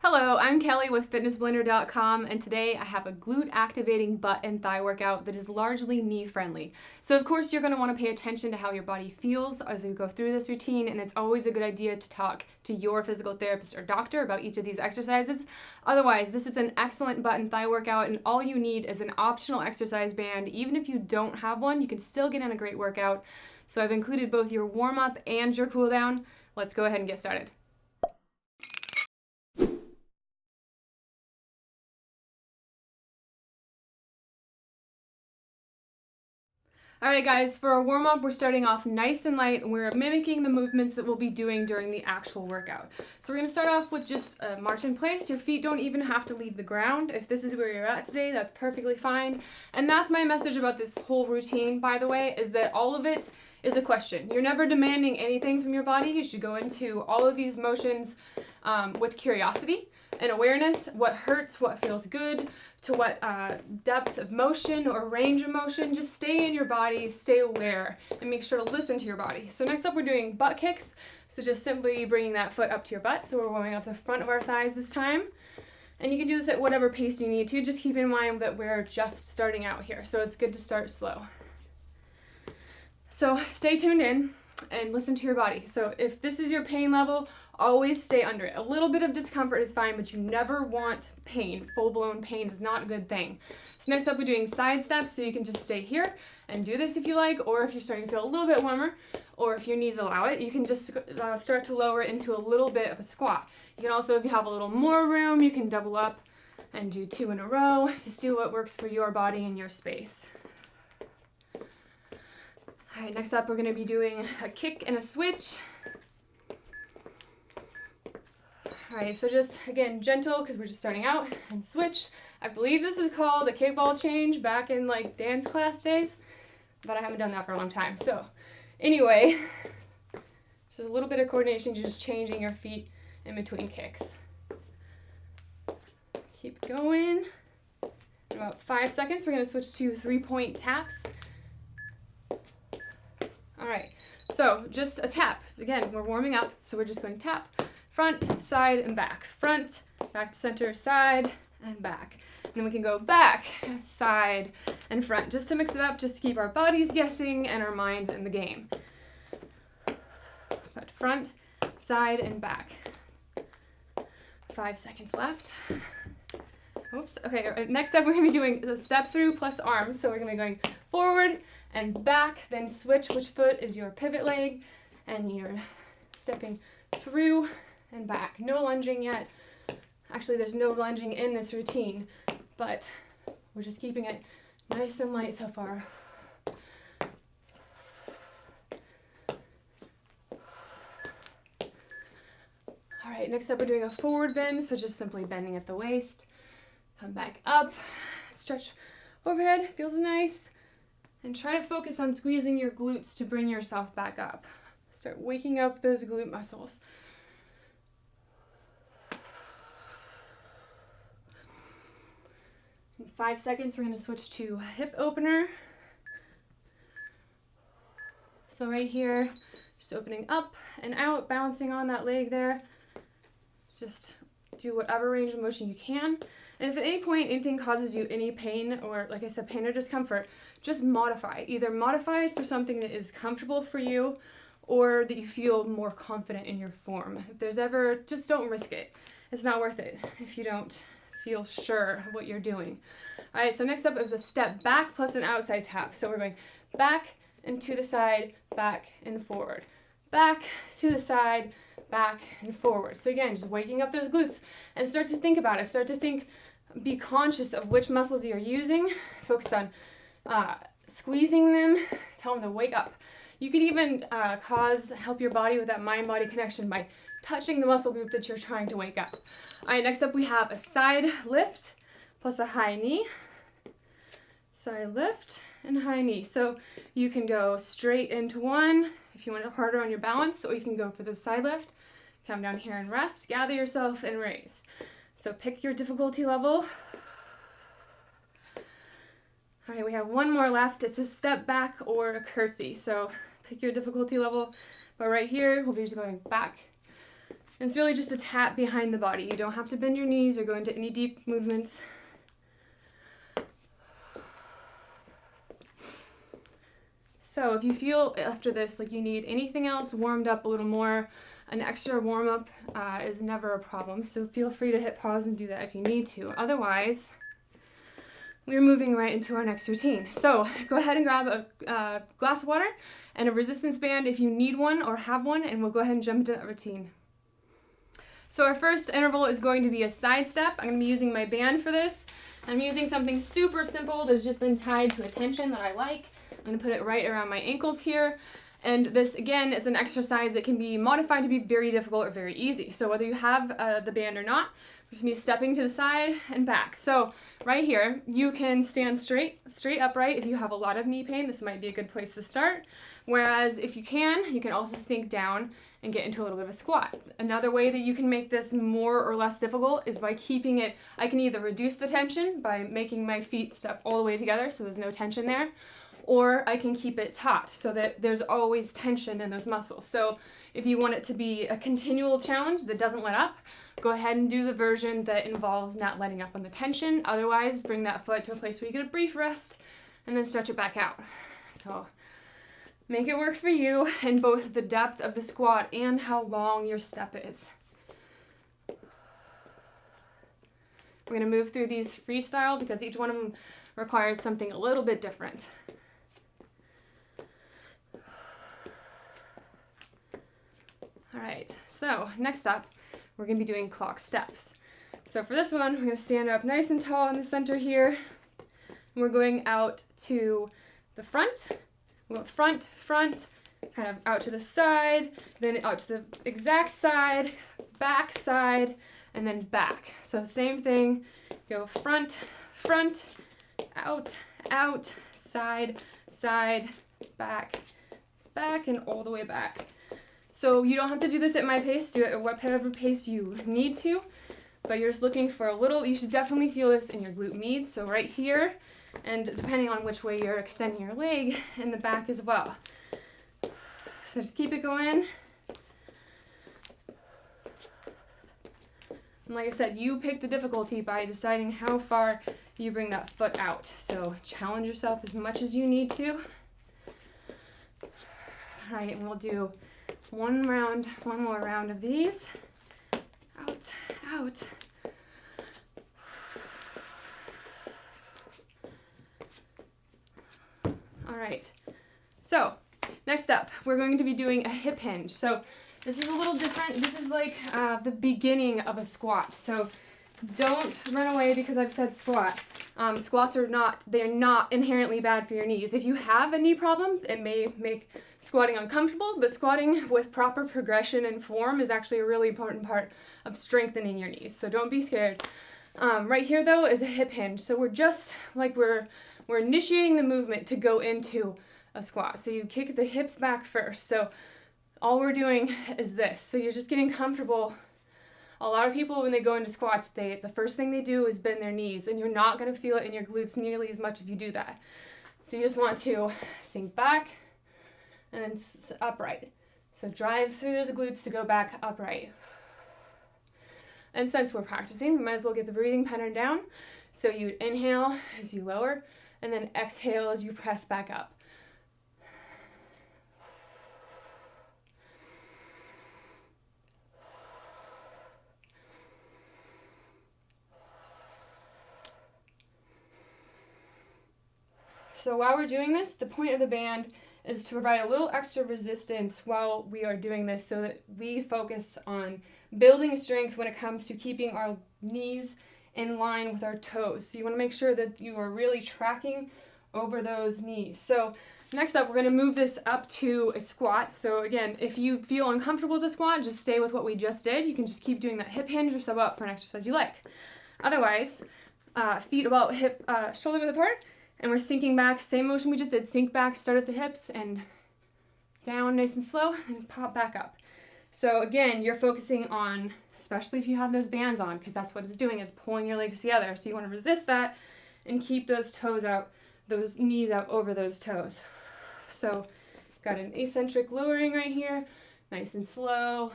Hello, I'm Kelly with fitnessblender.com, and today I have a glute activating butt and thigh workout that is largely knee friendly. So of course you're going to want to pay attention to how your body feels as you go through this routine, and it's always a good idea to talk to your physical therapist or doctor about each of these exercises. Otherwise, this is an excellent butt and thigh workout, and all you need is an optional exercise band. Even if you don't have one, you can still get in a great workout. So I've included both your warm-up and your cool-down. Let's go ahead and get started. Alright guys, for our warm-up, we're starting off nice and light, and we're mimicking the movements that we'll be doing during the actual workout. So we're going to start off with just a march in place. Your feet don't even have to leave the ground. If this is where you're at today, that's perfectly fine. And that's my message about this whole routine, by the way, is that all of it is a question. You're never demanding anything from your body. You should go into all of these motions with curiosity and awareness, what hurts, what feels good, to what depth of motion or range of motion. Just stay in your body, stay aware, and make sure to listen to your body. So next up, we're doing butt kicks. So just simply bringing that foot up to your butt. So we're warming up the front of our thighs this time. And you can do this at whatever pace you need to. Just keep in mind that we're just starting out here, so it's good to start slow. So stay tuned in and listen to your body. So if this is your pain level, always stay under it. A little bit of discomfort is fine, but you never want pain. Full-blown pain is not a good thing. So next up, we're doing side steps, so you can just stay here and do this if you like, or if you're starting to feel a little bit warmer, or if your knees allow it, you can just start to lower into a little bit of a squat. You can also, if you have a little more room, you can double up and do 2 in a row. Just do what works for your body and your space. All right, next up, we're going to be doing a kick and a switch. All right, so just, again, gentle, because we're just starting out, and switch. I believe this is called a kickball change back in, like, dance class days, but I haven't done that for a long time. So, anyway, just a little bit of coordination, you're just changing your feet in between kicks. Keep going. In about 5 seconds, we're going to switch to 3-point taps. All right, so just a tap. Again, we're warming up, so we're just going tap, front, side, and back. Front, back to center, side, and back. And then we can go back, side, and front, just to mix it up, just to keep our bodies guessing and our minds in the game. But front, side, and back. 5 seconds left. Oops, okay, next up we're going to be doing the step through plus arms. So we're going to be going forward and back, then switch which foot is your pivot leg, and you're stepping through and back. No lunging yet. Actually, there's no lunging in this routine, but we're just keeping it nice and light so far. All right, next up we're doing a forward bend, so just simply bending at the waist. Come back up, stretch overhead, feels nice, and try to focus on squeezing your glutes to bring yourself back up. Start waking up those glute muscles. In 5 seconds, we're going to switch to hip opener. So right here, just opening up and out, bouncing on that leg there. Just do whatever range of motion you can. And if at any point anything causes you any pain, or like I said, pain or discomfort, just modify. Either modify it for something that is comfortable for you, or that you feel more confident in your form. If there's ever, just don't risk it. It's not worth it if you don't feel sure of what you're doing. All right, so next up is a step back plus an outside tap. So we're going back and to the side, back and forward. Back to the side, back and forward. So again, just waking up those glutes and start to think about it. Start to think, be conscious of which muscles you're using. Focus on squeezing them. Tell them to wake up. You could even help your body with that mind-body connection by touching the muscle group that you're trying to wake up. All right, next up we have a side lift plus a high knee. Side lift and high knee. So you can go straight into one if you want it harder on your balance, or you can go for the side lift. Come down here and rest, gather yourself and raise. So pick your difficulty level. All right, we have one more left. It's a step back or a curtsy. So pick your difficulty level. But right here, we'll be just going back And it's really just a tap behind the body. You don't have to bend your knees or go into any deep movements. So if you feel after this like you need anything else warmed up a little more, an extra warm-up is never a problem. So feel free to hit pause and do that if you need to. Otherwise, we're moving right into our next routine. So go ahead and grab a glass of water and a resistance band if you need one or have one, and we'll go ahead and jump into that routine. So our first interval is going to be a side step. I'm going to be using my band for this. I'm using something super simple that's just been tied to a tension that I like. I'm going to put it right around my ankles here. And this, again, is an exercise that can be modified to be very difficult or very easy. So whether you have the band or not, we're just going to be stepping to the side and back. So right here, you can stand straight upright. If you have a lot of knee pain, this might be a good place to start. Whereas if you can also sink down and get into a little bit of a squat. Another way that you can make this more or less difficult is by keeping it, I can either reduce the tension by making my feet step all the way together so there's no tension there, or I can keep it taut so that there's always tension in those muscles. So if you want it to be a continual challenge that doesn't let up, go ahead and do the version that involves not letting up on the tension. Otherwise, bring that foot to a place where you get a brief rest and then stretch it back out. So make it work for you in both the depth of the squat and how long your step is. We're going to move through these freestyle because each one of them requires something a little bit different. All right, so next up, we're going to be doing clock steps. So for this one, we're going to stand up nice and tall in the center here. And we're going out to the front. We'll go front, kind of out to the side, then out to the exact side, and then back. So same thing, go front, out, side, back, and all the way back. So you don't have to do this at my pace, do it at whatever pace you need to, but you're just looking for a little, you should definitely feel this in your glute med, so right here, and depending on which way you're extending your leg, in the back as well. So just keep it going. And like I said, you pick the difficulty by deciding how far you bring that foot out. So challenge yourself as much as you need to. All right, and we'll do one more round of these. Out. All right, so next up, we're going to be doing a hip hinge. So this is a little different. This is like the beginning of a squat. So don't run away because I've said squat. Squats they're not inherently bad for your knees. If you have a knee problem, it may make squatting uncomfortable, but squatting with proper progression and form is actually a really important part of strengthening your knees. So don't be scared. Right here though is a hip hinge. So we're just like we're initiating the movement to go into a squat. So you kick the hips back first. So all we're doing is this. So you're just getting comfortable. A lot of people, when they go into squats, the first thing they do is bend their knees, and you're not going to feel it in your glutes nearly as much if you do that. So you just want to sink back and then upright. So drive through those glutes to go back upright. And since we're practicing, we might as well get the breathing pattern down. So you inhale as you lower, and then exhale as you press back up. So while we're doing this, the point of the band is to provide a little extra resistance while we are doing this so that we focus on building strength when it comes to keeping our knees in line with our toes. So you want to make sure that you are really tracking over those knees. So next up, we're going to move this up to a squat. So again, if you feel uncomfortable with the squat, just stay with what we just did. You can just keep doing that hip hinge or sub up for an exercise you like. Otherwise, feet about hip, shoulder width apart. And we're sinking back, same motion we just did, sink back, start at the hips, and down nice and slow, and pop back up. So again, you're focusing on, especially if you have those bands on, because that's what it's doing, is pulling your legs together. So you want to resist that and keep those toes out, those knees out over those toes. So got an eccentric lowering right here, nice and slow,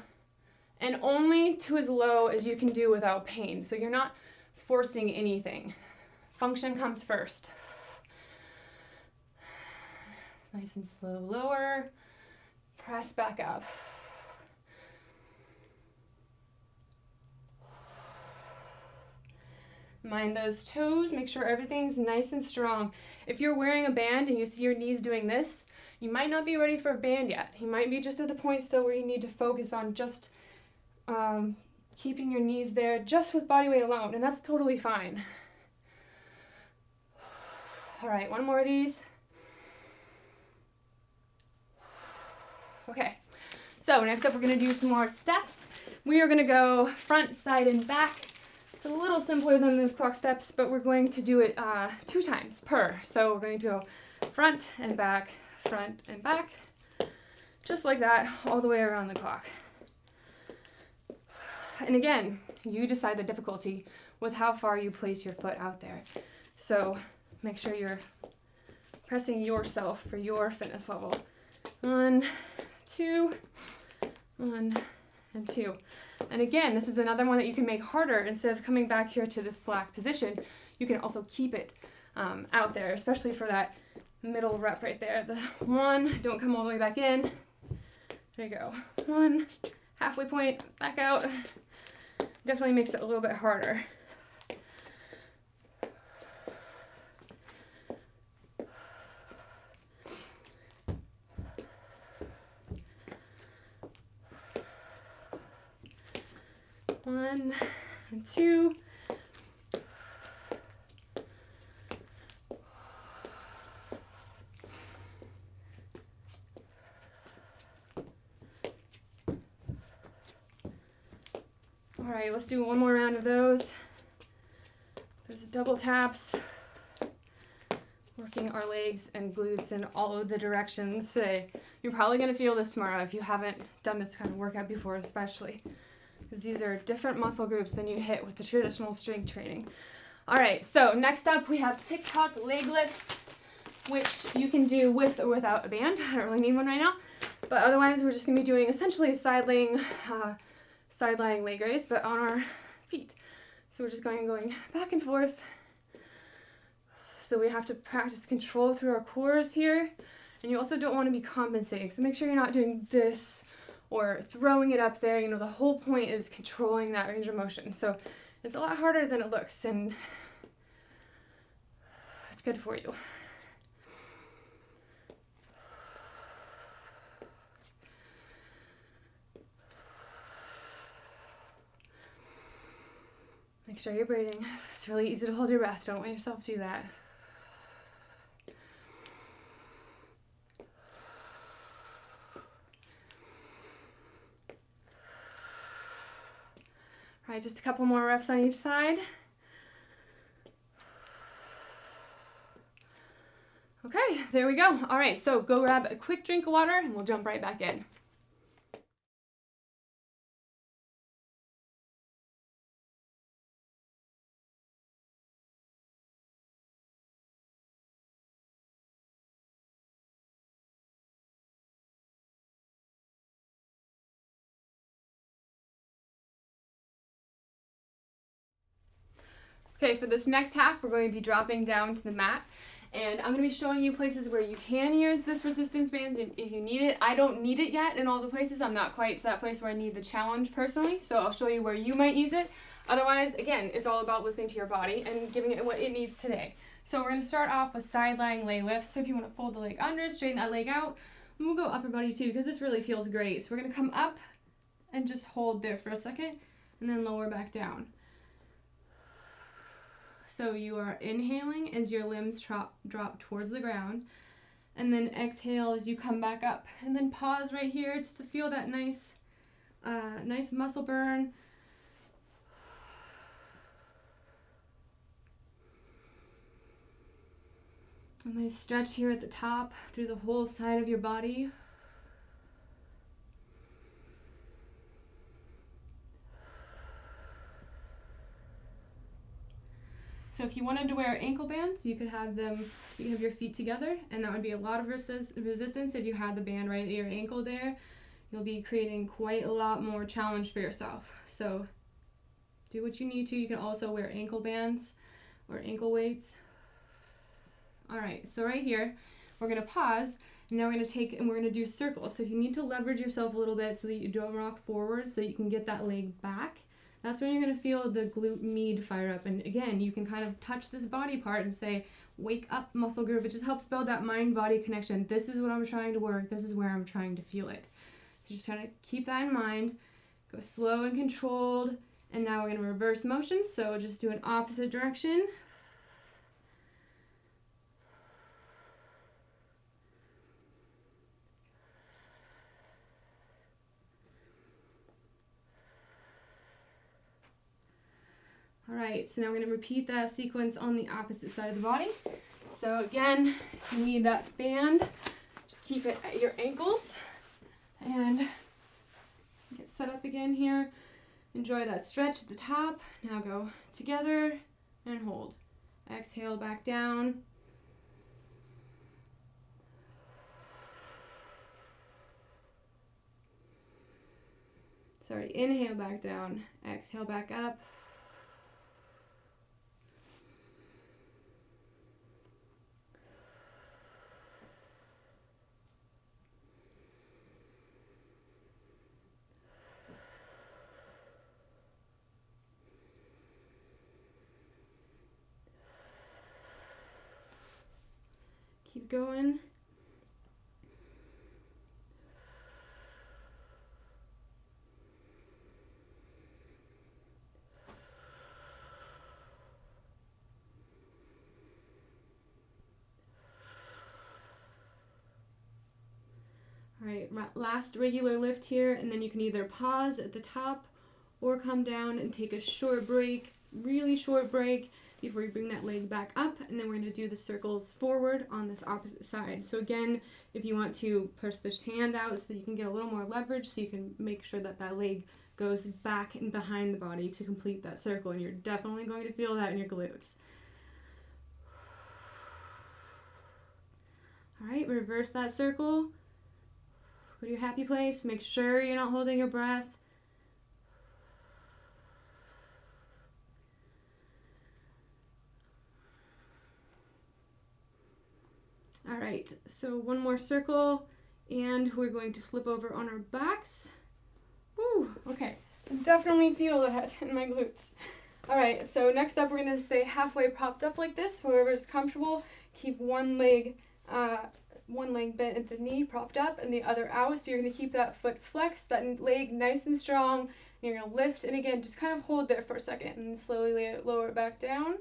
and only to as low as you can do without pain. So you're not forcing anything. Function comes first. Nice and slow, lower, press back up. Mind those toes, make sure everything's nice and strong. If you're wearing a band and you see your knees doing this, you might not be ready for a band yet. You might be just at the point still where you need to focus on just keeping your knees there just with body weight alone, and that's totally fine. All right, one more of these. Okay, so next up we're gonna do some more steps. We are gonna go front, side, and back. It's a little simpler than those clock steps, but we're going to do it 2 times per. So we're going to go front and back, just like that, all the way around the clock. And again, you decide the difficulty with how far you place your foot out there. So make sure you're pressing yourself for your fitness level. 1, 2, 1, and 2. And again, this is another one that you can make harder. Instead of coming back here to this slack position, you can also keep it out there, especially for that middle rep right there. The 1, don't come all the way back in. There you go. 1, halfway point, back out. Definitely makes it a little bit harder. One and 2. All right, let's do one more round of those. There's double taps. Working our legs and glutes in all of the directions today. You're probably going to feel this tomorrow if you haven't done this kind of workout before, especially. Because these are different muscle groups than you hit with the traditional strength training. All right, so next up we have Tock leg lifts, which you can do with or without a band. I don't really need one right now, but otherwise we're just going to be doing essentially a side lying leg raise, but on our feet. So we're just going back and forth. So we have to practice control through our cores here, and you also don't want to be compensating. So make sure you're not doing this or throwing it up there. You know, the whole point is controlling that range of motion. So it's a lot harder than it looks, and it's good for you. Make sure you're breathing. It's really easy to hold your breath. Don't let yourself do that. All right, just a couple more reps on each side. Okay, there we go. All right, so go grab a quick drink of water and we'll jump right back in. Okay, for this next half, we're going to be dropping down to the mat, and I'm going to be showing you places where you can use this resistance bands if you need it. I don't need it yet in all the places. I'm not quite to that place where I need the challenge personally, so I'll show you where you might use it. Otherwise, again, it's all about listening to your body and giving it what it needs today. So we're going to start off with side lying leg lifts. So if you want to fold the leg under, straighten that leg out, and we'll go upper body too, because this really feels great. So we're going to come up and just hold there for a second, and then lower back down. So you are inhaling as your limbs drop towards the ground, and then exhale as you come back up. And then pause right here just to feel that nice muscle burn. A nice stretch here at the top through the whole side of your body. So if you wanted to wear ankle bands, you could have your feet together, and that would be a lot of resistance if you had the band right at your ankle there. you'll be creating quite a lot more challenge for yourself. So do what you need to. You can also wear ankle bands or ankle weights. All right, so right here, we're gonna pause, and now we're gonna take and we're gonna do circles. So if you need to leverage yourself a little bit so that you don't rock forward, so that you can get that leg back, that's when you're gonna feel the glute med fire up. And again, you can kind of touch this body part and say, wake up, muscle group. It just helps build that mind-body connection. This is what I'm trying to work. This is where I'm trying to feel it. So just trying to keep that in mind. Go slow and controlled. And now we're going to reverse motion. So just do an opposite direction. All right, so now we're going to repeat that sequence on the opposite side of the body. So again, you need that band. Just keep it at your ankles and get set up again here. Enjoy that stretch at the top. Now go together and hold. Exhale back down. Sorry, inhale back down. Exhale back up. Keep going. All right, last regular lift here, and then you can either pause at the top or come down and take a short break, really short break, before you bring that leg back up, and then we're going to do the circles forward on this opposite side. So again, if you want to push this hand out so that you can get a little more leverage, so you can make sure that that leg goes back and behind the body to complete that circle, and you're definitely going to feel that in your glutes. All right, reverse that circle. Go to your happy place. Make sure you're not holding your breath. All right, so one more circle, and we're going to flip over on our backs. Woo, okay, I definitely feel that in my glutes. All right, so next up we're going to stay halfway propped up like this, wherever is comfortable. Keep one leg bent at the knee, propped up, and the other out. So you're going to keep that foot flexed, that leg nice and strong, and you're going to lift, and again, just kind of hold there for a second, and slowly lower it back down.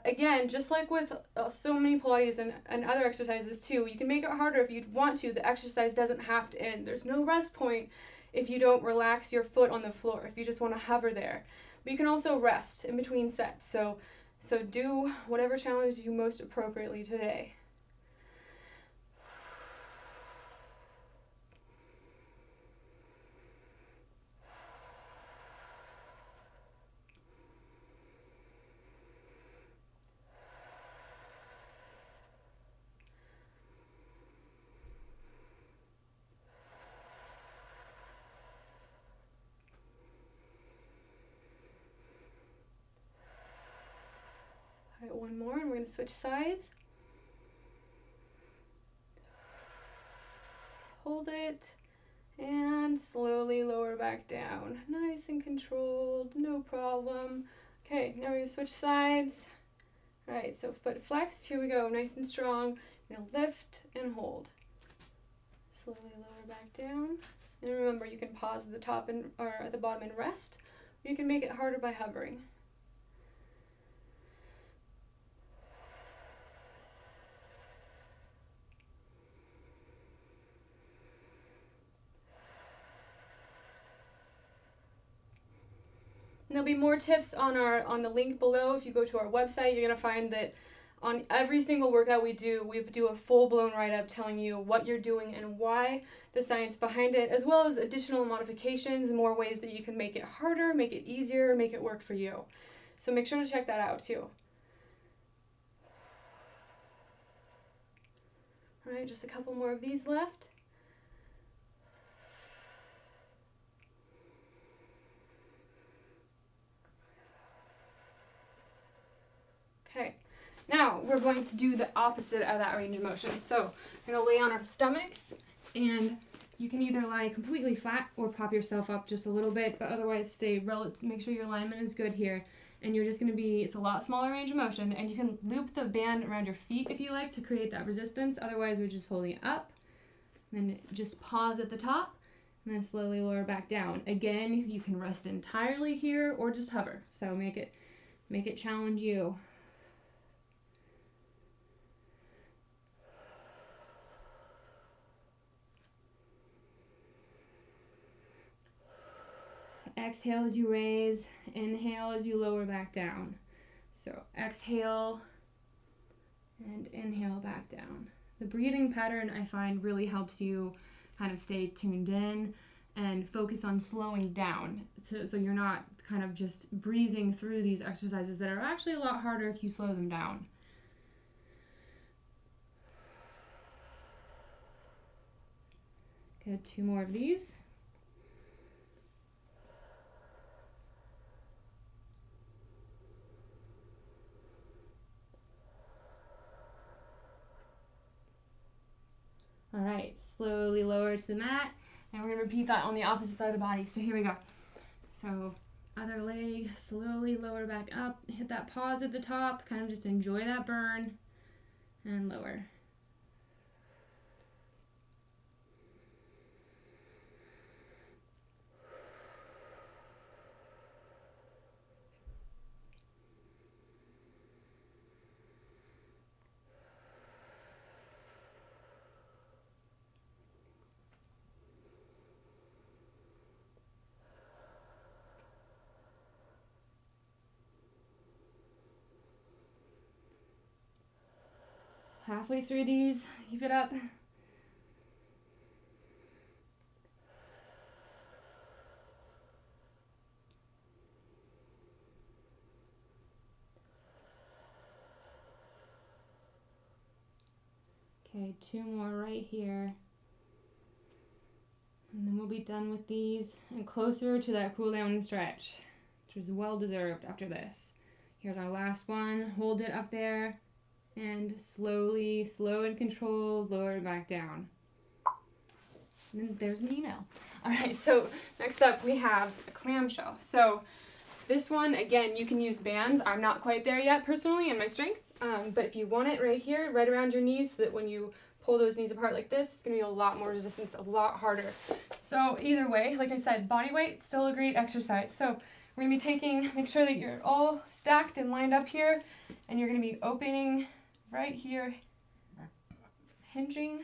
Again, just like with so many Pilates and other exercises too, you can make it harder if you want to. The exercise doesn't have to end. There's no rest point if you don't relax your foot on the floor, if you just want to hover there. But you can also rest in between sets. So do whatever challenges you most appropriately today. All right, one more, and we're going to switch sides. Hold it, and slowly lower back down. Nice and controlled, no problem. Okay, now we're going to switch sides. All right, so foot flexed, here we go, nice and strong. We're going to lift and hold. Slowly lower back down. And remember, you can pause at the top or at the bottom and rest, or you can make it harder by hovering. And there'll be more tips on the link below. If you go to our website, you're going to find that on every single workout we do a full-blown write-up telling you what you're doing and why, the science behind it, as well as additional modifications and more ways that you can make it harder, make it easier, make it work for you. So make sure to check that out too. All right, just a couple more of these left. we're going to do the opposite of that range of motion. So we're going to lay on our stomachs, and you can either lie completely flat or pop yourself up just a little bit, but otherwise make sure your alignment is good here. And you're just going to be, it's a lot smaller range of motion, and you can loop the band around your feet if you like to create that resistance. Otherwise, we're just holding it up, and then just pause at the top, and then slowly lower back down. Again, you can rest entirely here or just hover. So make it challenge you. Exhale as you raise, inhale as you lower back down. So exhale and inhale back down. The breathing pattern I find really helps you kind of stay tuned in and focus on slowing down. So you're not kind of just breezing through these exercises that are actually a lot harder if you slow them down. Good, 2 more of these. All right, slowly lower to the mat, and we're gonna repeat that on the opposite side of the body. So here we go. So other leg, slowly lower back up, hit that pause at the top, kind of just enjoy that burn, and lower. Halfway through these, keep it up. Okay, 2 more right here. And then we'll be done with these and closer to that cool down and stretch, which is well deserved after this. Here's our last one. Hold it up there and slowly, slow and controlled, lower it back down. And then there's an email. All right, so next up we have a clamshell. So this one, again, you can use bands. I'm not quite there yet personally in my strength, but if you want it right here, right around your knees, so that when you pull those knees apart like this, it's gonna be a lot more resistance, a lot harder. So either way, like I said, body weight, still a great exercise. So we're gonna be make sure that you're all stacked and lined up here, and you're gonna be opening right here, hinging.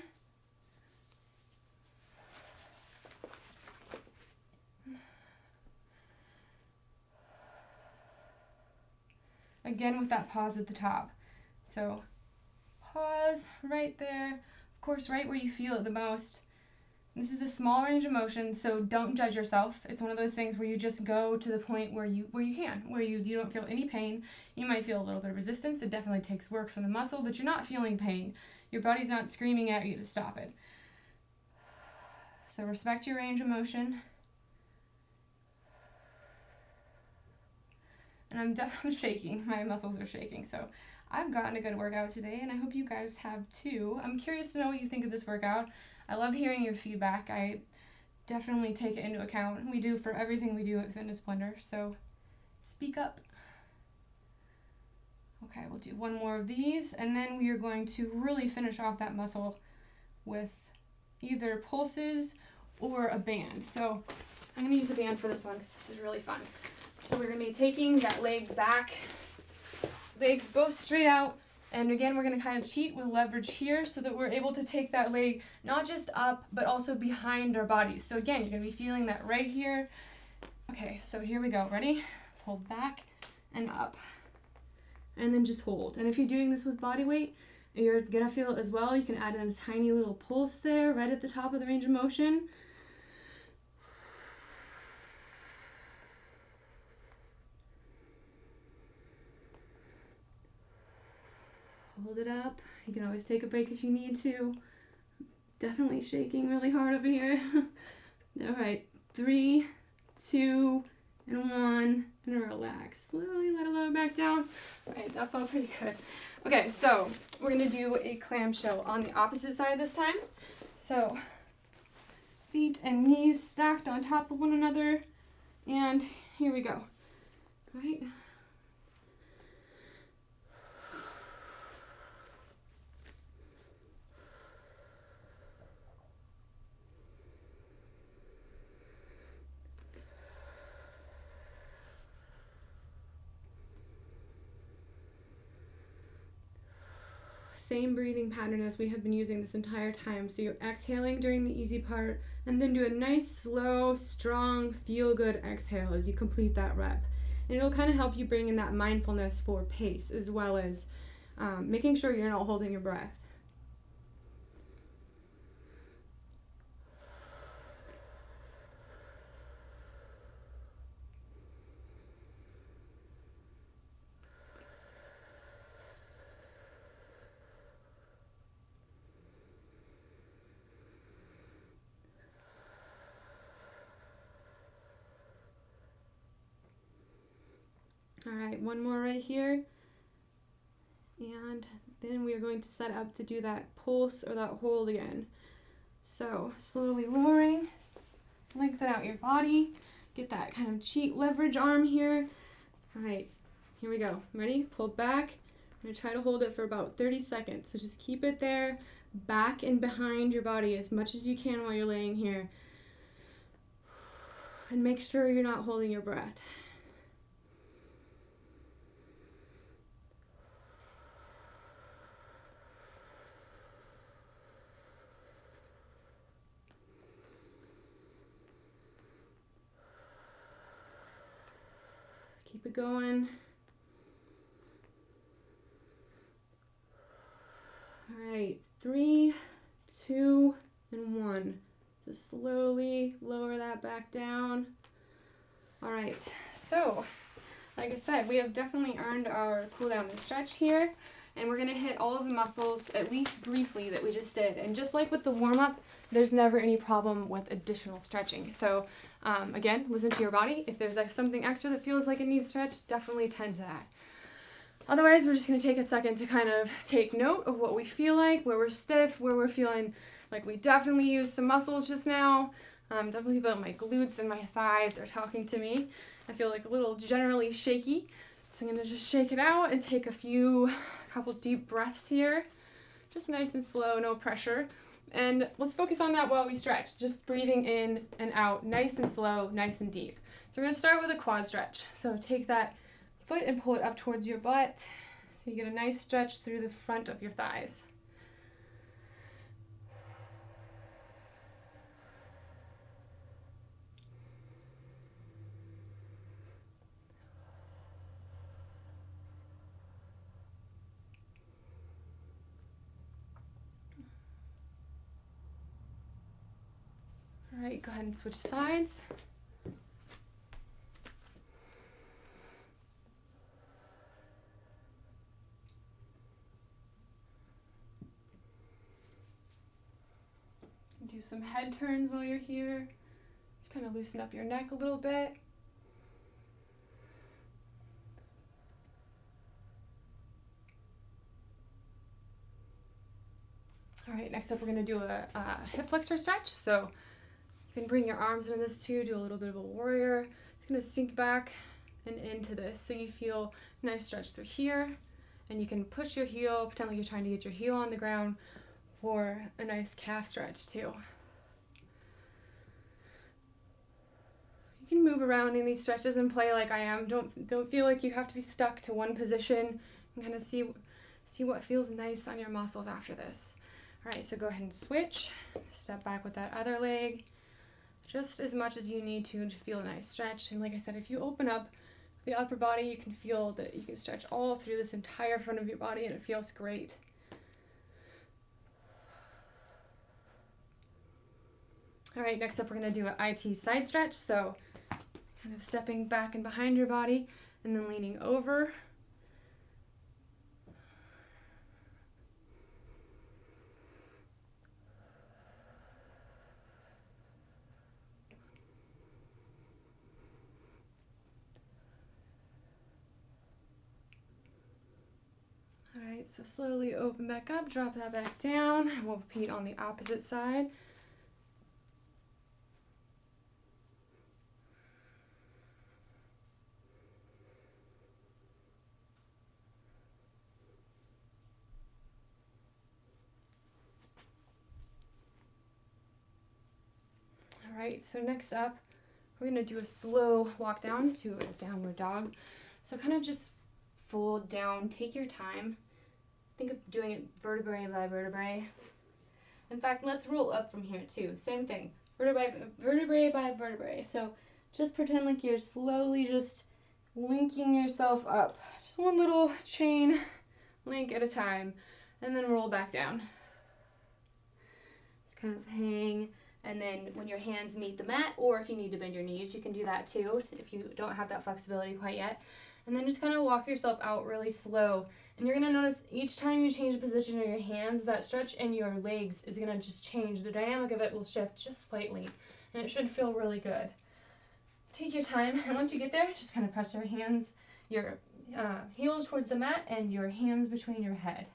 Again with that pause at the top. So pause right there, of course right where you feel it the most. This is a small range of motion, so don't judge yourself. It's one of those things where you just go to the point where you don't feel any pain. You might feel a little bit of resistance. It definitely takes work from the muscle, but you're not feeling pain. Your body's not screaming at you to stop it. So respect your range of motion. And I'm shaking. My muscles are shaking. So I've gotten a good workout today, and I hope you guys have too. I'm curious to know what you think of this workout. I love hearing your feedback. I definitely take it into account. We do for everything we do at Fitness Blender, so speak up. Okay, we'll do 1 more of these, and then we are going to really finish off that muscle with either pulses or a band. So I'm going to use a band for this one because this is really fun. So we're going to be taking that leg back, legs both straight out, and again we're going to kind of cheat with leverage here so that we're able to take that leg not just up but also behind our bodies. So again, you're going to be feeling that right here. Okay, so here we go. Ready? Hold back and up. And then just hold. And if you're doing this with body weight, you're going to feel it as well. You can add in a tiny little pulse there right at the top of the range of motion. Hold it up. You can always take a break if you need to. Definitely shaking really hard over here. All right, 3, 2, and 1, and relax. Slowly let it lower back down. All right, that felt pretty good. Okay, so we're gonna do a clamshell on the opposite side this time. So feet and knees stacked on top of one another, and here we go. All right. Same breathing pattern as we have been using this entire time. So you're exhaling during the easy part, and then do a nice, slow, strong, feel-good exhale as you complete that rep. And it'll kind of help you bring in that mindfulness for pace, as well as making sure you're not holding your breath. All right, one more right here. And then we are going to set up to do that pulse or that hold again. So slowly lowering, lengthen out your body, get that kind of cheat leverage arm here. All right, here we go. Ready? Pull back. I'm going to try to hold it for about 30 seconds. So just keep it there, back and behind your body as much as you can while you're laying here. And make sure you're not holding your breath. Keep it going. All right, 3, 2, and 1. So slowly lower that back down. All right, so like I said, we have definitely earned our cool down and stretch here, and we're gonna hit all of the muscles at least briefly that we just did. And just like with the warm-up, there's never any problem with additional stretching. So again, listen to your body. If there's like something extra that feels like it needs stretch, definitely tend to that. Otherwise, we're just gonna take a second to kind of take note of what we feel like, where we're stiff, where we're feeling like we definitely used some muscles just now. Definitely feel like my glutes and my thighs are talking to me. I feel like a little generally shaky. So I'm gonna just shake it out and take a couple deep breaths here. Just nice and slow, no pressure. And let's focus on that while we stretch. Just breathing in and out, nice and slow, nice and deep. So we're gonna start with a quad stretch. So take that foot and pull it up towards your butt. So you get a nice stretch through the front of your thighs. All right, go ahead and switch sides. Do some head turns while you're here. Just kind of loosen up your neck a little bit. All right, next up we're going to do a hip flexor stretch. So you can bring your arms into this too, do a little bit of a warrior. It's going to sink back and into this so you feel a nice stretch through here. And you can push your heel, pretend like you're trying to get your heel on the ground for a nice calf stretch too. You can move around in these stretches and play like I am. Don't feel like you have to be stuck to one position, and kind of see what feels nice on your muscles after this. All right, so go ahead and switch. Step back with that other leg, just as much as you need to feel a nice stretch. And like I said, if you open up the upper body, you can feel that you can stretch all through this entire front of your body, and it feels great. All right, next up we're going to do an IT side stretch. So kind of stepping back and behind your body and then leaning over. so slowly open back up, drop that back down. We'll repeat on the opposite side. All right, so next up, we're gonna do a slow walk down to a downward dog. So kind of just fold down, take your time. Think of doing it vertebrae by vertebrae. In fact, let's roll up from here too. Same thing, vertebrae by vertebrae. So just pretend like you're slowly just linking yourself up. Just one little chain link at a time, and then roll back down. Just kind of hang. And then when your hands meet the mat, or if you need to bend your knees, you can do that too if you don't have that flexibility quite yet. And then just kind of walk yourself out really slow. And you're going to notice each time you change the position of your hands, that stretch in your legs is going to just change. The dynamic of it will shift just slightly, and it should feel really good. Take your time, and once you get there, just kind of press your hands, your heels towards the mat, and your hands between your head,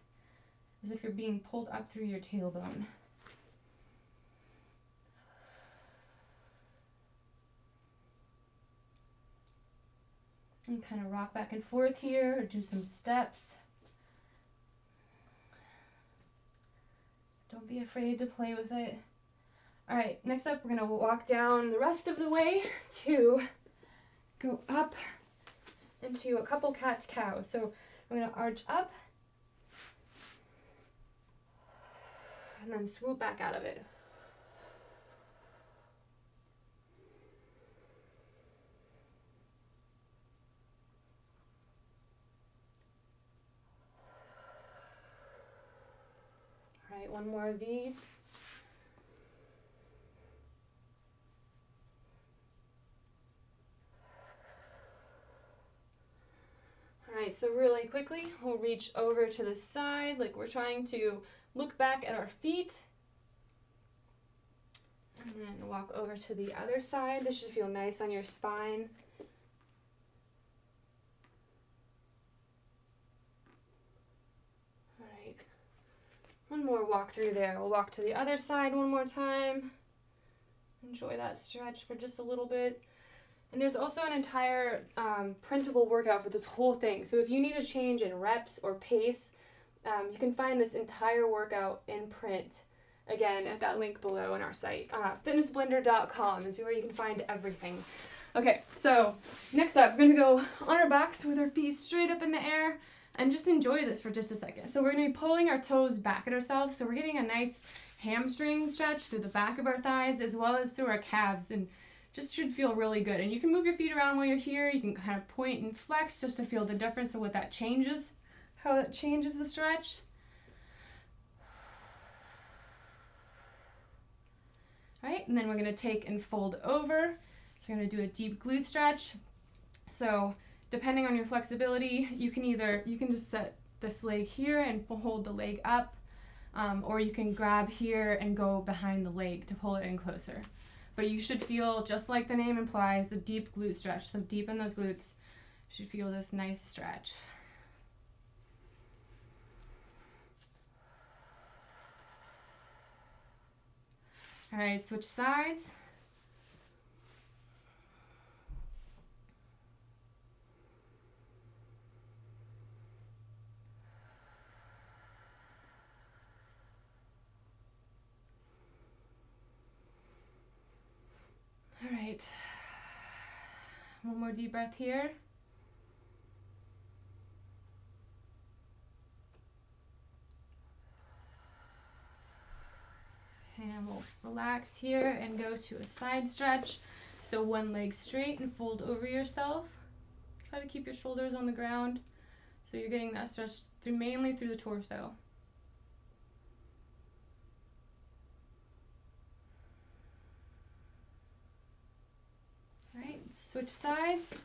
as if you're being pulled up through your tailbone. And kind of rock back and forth here, or do some steps. Don't be afraid to play with it. All right, next up, we're gonna walk down the rest of the way to go up into a couple cat-cows. So we're gonna arch up and then swoop back out of it. All right, one more of these. All right, so really quickly, we'll reach over to the side like we're trying to look back at our feet. And then walk over to the other side. This should feel nice on your spine. All right, one more walk through there. We'll walk to the other side one more time. Enjoy that stretch for just a little bit. And there's also an entire printable workout for this whole thing. So if you need a change in reps or pace, you can find this entire workout in print. Again, at that link below on our site. Fitnessblender.com is where you can find everything. Okay, so next up, we're gonna go on our backs with our feet straight up in the air and just enjoy this for just a second. So we're gonna be pulling our toes back at ourselves. So we're getting a nice hamstring stretch through the back of our thighs as well as through our calves, and just should feel really good. And you can move your feet around while you're here. You can kind of point and flex just to feel the difference of what that changes, how that changes the stretch. All right, and then we're gonna take and fold over. So we're gonna do a deep glute stretch. So depending on your flexibility, you can just set this leg here and hold the leg up, or you can grab here and go behind the leg to pull it in closer. But you should feel, just like the name implies, a deep glute stretch. So deep in those glutes, you should feel this nice stretch. All right, switch sides. All right, one more deep breath here. And we'll relax here and go to a side stretch. So one leg straight and fold over yourself. Try to keep your shoulders on the ground so you're getting that stretch mainly through the torso. All right, switch sides.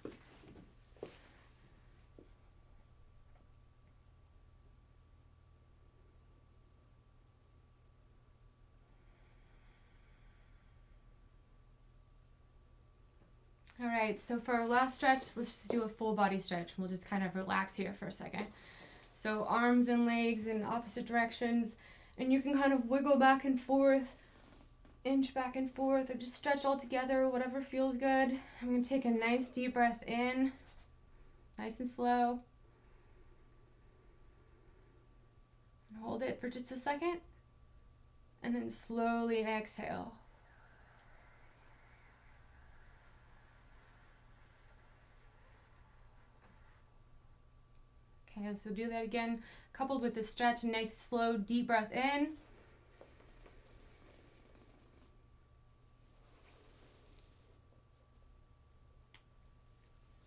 All right, so for our last stretch, let's just do a full body stretch. We'll just kind of relax here for a second. So arms and legs in opposite directions, and you can kind of wiggle back and forth, inch back and forth, or just stretch all together, whatever feels good. I'm going to take a nice deep breath in, nice and slow. And hold it for just a second, and then slowly exhale. Okay, so do that again, coupled with the stretch, a nice slow deep breath in.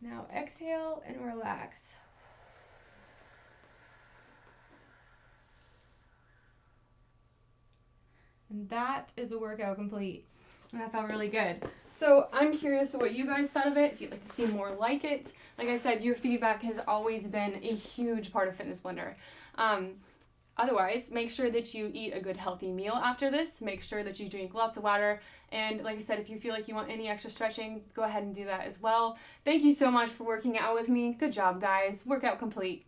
Now exhale and relax. And that is a workout complete. And that felt really good. So I'm curious what you guys thought of it, if you'd like to see more like it. Like I said, your feedback has always been a huge part of Fitness Blender. Otherwise, make sure that you eat a good healthy meal after this. Make sure that you drink lots of water. And like I said, if you feel like you want any extra stretching, go ahead and do that as well. Thank you so much for working out with me. Good job, guys. Workout complete.